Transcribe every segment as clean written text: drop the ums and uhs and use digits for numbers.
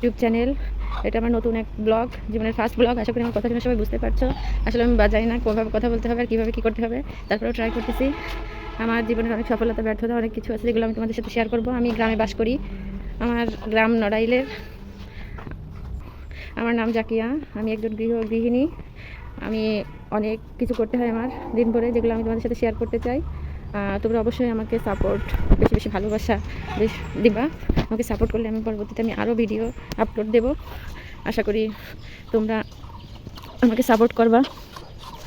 YouTube channel. এটা আমার নতুন এক ব্লগ, জীবনের ফার্স্ট ব্লগ। আশা করি আমার কথা শুনে সবাই বুঝতে পারছো। আসলে আমি বাজাই না কোভাবে কথা বলতে হবে আর কীভাবে কী করতে হবে, তারপরেও ট্রাই করতেছি। আমার জীবনের অনেক সফলতা, ব্যর্থতা, অনেক কিছু আছে যেগুলো আমি তোমাদের সাথে শেয়ার করব। আমি গ্রামে বাস করি, আমার গ্রাম নড়াইলের। আমার নাম জাকিয়া, আমি একজন গৃহিণী। আমি অনেক কিছু করতে হয় আমার দিন ভরে, যেগুলো আমি তোমাদের সাথে শেয়ার করতে চাই। তোমরা অবশ্যই আমাকে সাপোর্ট, বেশি বেশি ভালোবাসা দিবা। আমাকে সাপোর্ট করলে আমি পরবর্তীতে আরও ভিডিও আপলোড দেব। আশা করি তোমরা আমাকে সাপোর্ট করবা।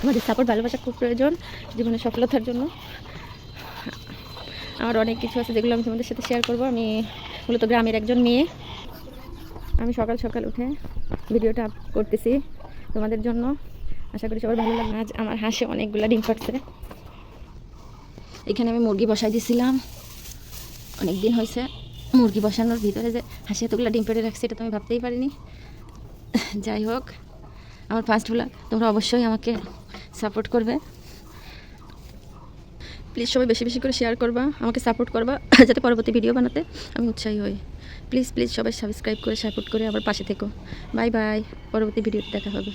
আমাদের সাপোর্ট, ভালোবাসা খুব প্রয়োজন জীবনের সফলতার জন্য। আমার অনেক কিছু আছে যেগুলো আমি তোমাদের সাথে শেয়ার করব। আমি মূলত গ্রামের একজন মেয়ে। আমি সকাল সকাল উঠে ভিডিওটা আপ করতেছি তোমাদের জন্য। আশা করি সবার ভালো লাগবে। আজ আমার হাঁসে অনেকগুলো ডিম পাড়ছে। এখানে আমি মুরগি বসাই দিয়েছিলাম, অনেক দিন হয়েছে। মুরগি বসানোর ভিতরে যে হাঁসি এতগুলো ডিম পেড়ে রাখছে, এটা তো আমি ভাবতেই পারিনি। যাই হোক, আমার ফার্স্ট ব্লগ, তোমরা অবশ্যই আমাকে সাপোর্ট করবে। প্লিজ সবাই বেশি বেশি করে শেয়ার করবা, আমাকে সাপোর্ট করবা, যাতে পরবর্তী ভিডিও বানাতে আমি উৎসাহী হই। প্লিজ প্লিজ সবাই সাবস্ক্রাইব করে সাপোর্ট করে আবার পাশে থেকো। বাই বাই, পরবর্তী ভিডিওতে দেখা হবে।